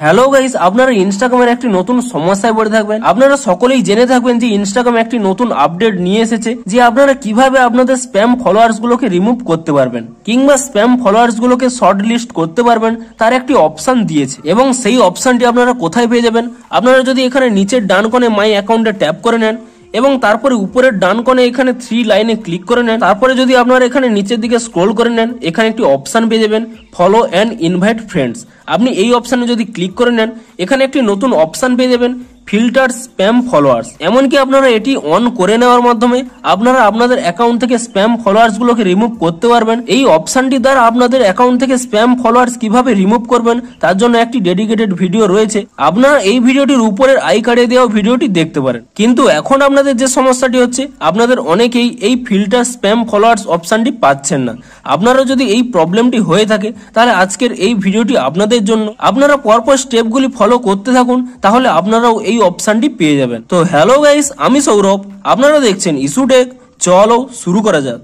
Hello guys, আপনারা ইনস্টাগ্রামের একটি নতুন সমস্যায় পড়ে থাকবেন। আপনারা সকলেই জেনে থাকবেন যে ইনস্টাগ্রাম একটি নতুন আপডেট নিয়ে এসেছে, যে আপনারা কিভাবে আপনাদের স্প্যাম ফলোয়ার্স গুলোকে রিমুভ করতে পারবেন কিংবা স্প্যাম ফলোয়ার্স গুলোকে শর্ট লিস্ট করতে পারবেন, তার একটি অপশন দিয়েছে। এবং সেই অপশনটি আপনারা কোথায় পেয়ে যাবেন? আপনারা যদি এখানে নিচের ডান কোণে মাই অ্যাকাউন্টে ট্যাপ করে নেন এবং তারপরে উপরের ডান কোণে এখানে 3 লাইনে ক্লিক করে নেন, তারপরে যদি আপনারা এখানে নিচের দিকে স্ক্রল করে নেন, এখানে একটি অপশন পেয়ে যাবেন ফলো অ্যান্ড ইনভাইট ফ্রেন্ডস। আপনি এই অপশনে যদি ক্লিক করে নেন, এখানে একটি নতুন অপশন পেয়ে যাবেন ফিল্টার স্প্যাম ফলোয়ার্স। এমনকি আপনারা এটি অন করে নেওয়ার মাধ্যমে আপনারা আপনাদের অ্যাকাউন্ট থেকে স্প্যাম ফলোয়ার্স গুলোকে রিমুভ করতে পারবেন। এই অপশনটি দ্বারা আপনাদের অ্যাকাউন্ট থেকে স্প্যাম ফলোয়ার্স কিভাবে রিমুভ করবেন তার জন্য একটি ডেডিকেটেড ভিডিও রয়েছে। আপনারা এই ভিডিওটির উপরের আই কার্ডে দেওয়া ভিডিওটি দেখতে পারেন। কিন্তু এখন আপনাদের যে সমস্যাটি হচ্ছে, আপনাদের অনেকেই এই ফিল্টার স্প্যাম ফলোয়ার্স অপশনটি পাচ্ছেন না। আপনারা যদি এই প্রবলেমটি হয়ে থাকে, তাহলে আজকের এই ভিডিওটি আপনাদের জন্য। আপনারা পরপর স্টেপগুলি ফলো করতে থাকুন, তাহলে আপনারাও এই অপশনটি পেয়ে যাবেন। তো হ্যালো গাইস, আমি সৌরভ, আপনারা দেখছেন ইস্যু টেক। চলো শুরু করা যাক।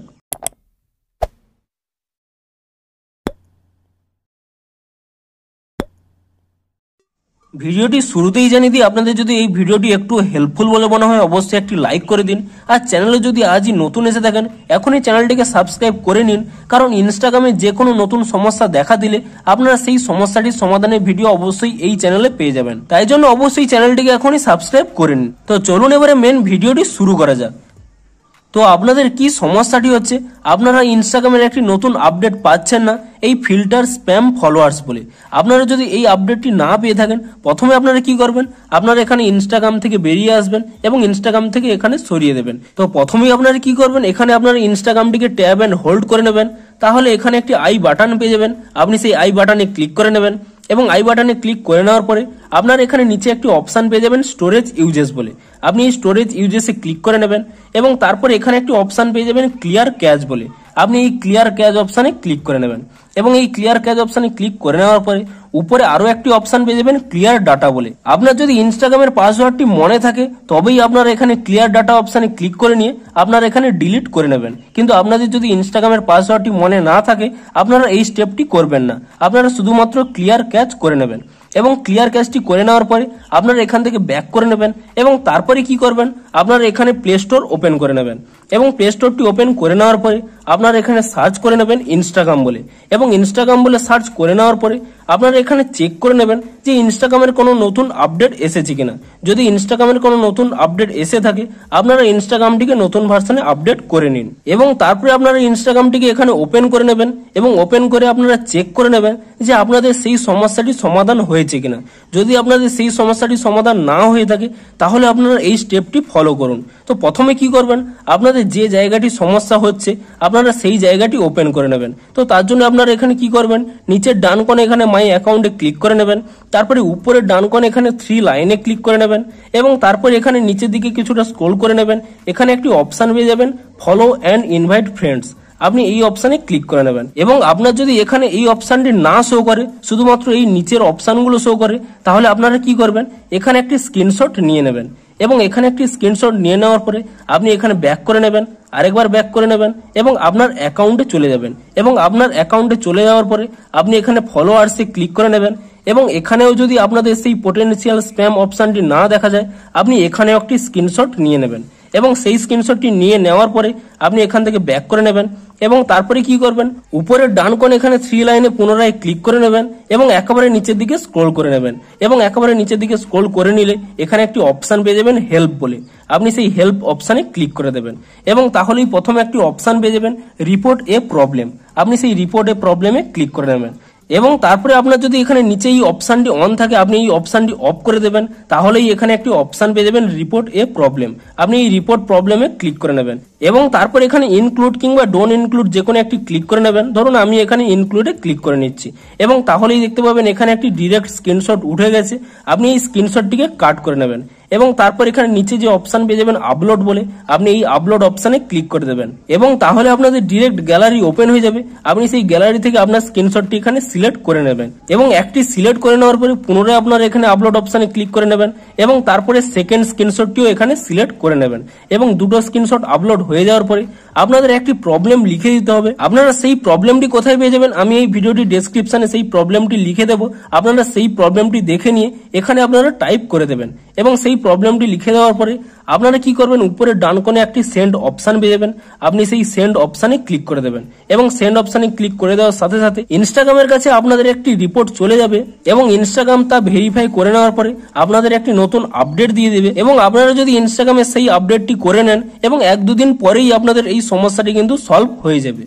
ভিডিওটি শুরুতেই জানিয়ে দিই, আপনাদের যদি এই ভিডিওটি একটু হেল্পফুল বলে মনে হয় অবশ্যই একটি লাইক করে দিন। আর চ্যানেলে যদি আজই নতুন এসে থাকেন, এখনই চ্যানেলটিকে সাবস্ক্রাইব করে নিন, কারণ ইনস্টাগ্রামে যে কোনো নতুন সমস্যা দেখা দিলে আপনারা সেই সমস্যাটির সমাধানের ভিডিও অবশ্যই এই চ্যানেলে পেয়ে যাবেন। তাই জন্য অবশ্যই চ্যানেলটিকে এখনই সাবস্ক্রাইব করে নিন। তো চলুন এবারে মেন ভিডিওটি শুরু করা যাক। তো আপনাদের কি সমস্যাটি হচ্ছে? আপনারা ইনস্টাগ্রামের একটি নতুন আপডেট পাচ্ছেন না এই ফিল্টার স্প্যাম ফলোয়ার্স বলে। আপনারা যদি এই আপডেটটি না পেয়ে থাকেন, প্রথমে আপনারা কি করবেন? আপনারা এখানে ইনস্টাগ্রাম থেকে বেরিয়ে আসবেন এবং ইনস্টাগ্রাম থেকে এখানে সরিয়ে দেবেন। তো প্রথমেই আপনারা কি করবেন? এখানে আপনারা ইনস্টাগ্রামটিকে ট্যাব এন্ড হোল্ড করে নেবেন। তাহলে এখানে একটি আই বাটন পেয়ে যাবেন। আপনি সেই আই বাটনে ক্লিক করে নেবেন এবং আই বাটনে ক্লিক করে নেওয়ার পরে আপনার এখানে নিচে একটি অপশন পেয়ে যাবেন স্টোরেজ ইউজেস বলে। আপনি এই স্টোরেজ ইউজেসে ক্লিক করে নেবেন এবং তারপরে এখানে একটি অপশন পেয়ে যাবেন ক্লিয়ার ক্যাশ বলে। আপনি এই ক্লিয়ার ক্যাশ অপশনে ক্লিক করে নেবেন এবং এই ক্লিয়ার ক্যাশ অপশনে ক্লিক করে নেওয়ার পরে উপরে আরো একটি অপশন পেয়ে যাবেন ক্লিয়ার ডাটা বলে। আপনার যদি ইনস্টাগ্রামের পাসওয়ার্ডটি মনে থাকে, তবেই আপনারা এখানে ক্লিয়ার ডাটা অপশনে ক্লিক করে নিয়ে আপনারা এখানে ডিলিট করে নেবেন। কিন্তু আপনাদের যদি ইনস্টাগ্রামের পাসওয়ার্ডটি মনে না থাকে, আপনারা এই স্টেপটি করবেন না। আপনারা শুধুমাত্র ক্লিয়ার ক্যাশ করে নেবেন এবং ক্লিয়ার ক্যাশটি করে নেওয়ার পরে আপনারা এখান থেকে ব্যাক করে নেবেন এবং তারপরে কি করবেন? আপনারা এখানে প্লে স্টোর ওপেন করে নেবেন এবং প্লে স্টোরটি ওপেন করে নেওয়ার পরে আপনারা এখানে সার্চ করে নেবেন ইনস্টাগ্রাম বলে এবং ইনস্টাগ্রাম বলে সার্চ করে নেওয়ার পরে আপনারা এখানে চেক করে নেবেন যে ইনস্টাগ্রামের কোনো নতুন আপডেট এসেছে কিনা। যদি ইনস্টাগ্রামের কোনো নতুন আপডেট এসে থাকে, আপনারা ইনস্টাগ্রামটিকে নতুন ভার্সনে আপডেট করে নিন এবং তারপরে আপনারা ইনস্টাগ্রামটিকে এখানে ওপেন করে নেবেন এবং ওপেন করে আপনারা চেক করে নেবেন যে আপনাদের সেই সমস্যাটি সমাধান হয়েছে কিনা। যদি আপনাদের সেই সমস্যাটি সমাধান না হয়ে থাকে, তাহলে আপনারা এই স্টেপটি ফলো করুন। তো প্রথমে কি করবেন? আপনাদের যে জায়গাটি সমস্যা হচ্ছে, আপনারা সেই জায়গাটি ওপেন করে নেবেন। তো তার জন্য আপনারা এখানে কি করবেন? নিচের ডান কোণে এখানে মাই অ্যাকাউন্টে ক্লিক করে নেবেন, তারপরে উপরের ডান কোণে এখানে 3 লাইনে ক্লিক করে নেবেন এবং তারপরে এখানে নিচের দিকে কিছুটা স্ক্রল করে নেবেন। এখানে একটি অপশন পেয়ে যাবেন ফলো অ্যান্ড ইনভাইট ফ্রেন্ডস। আপনি এই অপশনে ক্লিক করে নেবেন এবং আপনার যদি এখানে এই অপশনটি না শো করে, শুধুমাত্র এই নিচের অপশনগুলো শো করে, তাহলে আপনারা কি করবেন? এখানে একটি স্ক্রিনশট নিয়ে নেবেন এবং এখানে একটি স্ক্রিনশট নিয়ে নেওয়ার পরে আপনি এখানে ব্যাক করে নেবেন, আরেকবার ব্যাক করে নেবেন এবং আপনার অ্যাকাউন্টে চলে যাবেন এবং আপনার অ্যাকাউন্টে চলে যাওয়ার পরে আপনি এখানে ফলোয়ার্সে ক্লিক করে নেবেন এবং এখানেও যদি আপনাদের সেই পোটেনশিয়াল স্প্যাম অপশনটি না দেখা যায়, আপনি এখানেও একটি স্ক্রিনশট নিয়ে নেবেন এবং সেই স্ক্রিনশটটি নিয়ে নেওয়ার পরে আপনি এখান থেকে ব্যাক করে নেবেন এবং তারপরে কি করবেন? উপরের ডান কোণে এখানে 3 লাইনে পুনরায় ক্লিক করে নেবেন এবং একেবারে নিচের দিকে স্ক্রল করে নেবেন এবং একেবারে নিচের দিকে স্ক্রল করে নিলে এখানে একটি অপশন পেয়ে যাবেন হেল্প বলে। আপনি সেই হেল্প অপশনে ক্লিক করে দেবেন এবং তাহলেই প্রথমে একটি অপশন পেয়ে যাবেন রিপোর্ট এ প্রবলেম। আপনি সেই রিপোর্ট এ প্রবলেমে ক্লিক করে নেবেন এবং তারপরে আপনার যদি এখানে নিচে এই অপশনটি অন থাকে, আপনি এই অপশনটি অফ করে দেবেন। তাহলেই এখানে একটি অপশন পেয়ে যাবেন রিপোর্ট এ প্রবলেম। আপনি এই রিপোর্ট প্রবলেমে ক্লিক করে নেবেন এবং তারপর এখানে ইনক্লুড কিংবা ডোন্ট ইনক্লুড যে কোনো একটি ক্লিক করে নেবেন। ধরুন আমি এখানে ইনক্লুডে ক্লিক করে নিচ্ছি এবং তাহলেই দেখতে পাবেন এখানে একটি ডিরেক্ট স্ক্রিনশট উঠে গেছে। আপনি এই স্ক্রিনশটটিকে কাট করে নেবেন এবং তারপর এখানে নিচে যে অপশন পেয়ে যাবেন আপলোড বলে, আপনি এই আপলোড অপশনে ক্লিক করে দেবেন এবং তাহলে আপনাদের ডিরেক্ট গ্যালারি ওপেন হয়ে যাবে। আপনি সেই গ্যালারি থেকে আপনার স্ক্রিনশটটি এখানে সিলেক্ট করে নেবেন এবং একটি সিলেক্ট করে নেওয়ার পরে পুনরায় আপনার এখানে আপলোড অপশনে ক্লিক করে নেবেন এবং তারপরে সেকেন্ড স্ক্রিনশটটিও এখানে সিলেক্ট করে নেবেন এবং দুটো স্ক্রিনশট আপলোড হয়ে যাওয়ার পরে আপনাদের একটি প্রবলেম লিখে দিতে হবে। আপনারা সেই প্রবলেমটি কোথায় পেয়ে যাবেন আমি এই ভিডিওটি ডেসক্রিপশনে সেই প্রবলেমটি লিখে দেবো। আপনারা সেই প্রবলেমটি দেখে নিয়ে এখানে আপনারা টাইপ করে দেবেন এবং সেই প্রবলেমটি লিখে দেওয়ার পরে আপনারা কি করবেন, উপরে ডান কোণে একটি সেন্ড অপশন পেয়ে যাবেন। আপনি সেই সেন্ড অপশনে ক্লিক করে দেবেন এবং সেন্ড অপশনে ক্লিক করে দেওয়ার সাথে সাথে ইনস্টাগ্রামের কাছে আপনাদের একটি রিপোর্ট চলে যাবে এবং ইনস্টাগ্রাম তা ভেরিফাই করে নেওয়ার পরে আপনাদের একটি নতুন আপডেট দিয়ে দেবে এবং আপনারা যদি ইনস্টাগ্রামে সেই আপডেটটি করে নেন এবং 1-2 দিন পরেই আপনাদের এই সমস্যাটি কিন্তু সলভ হয়ে যাবে।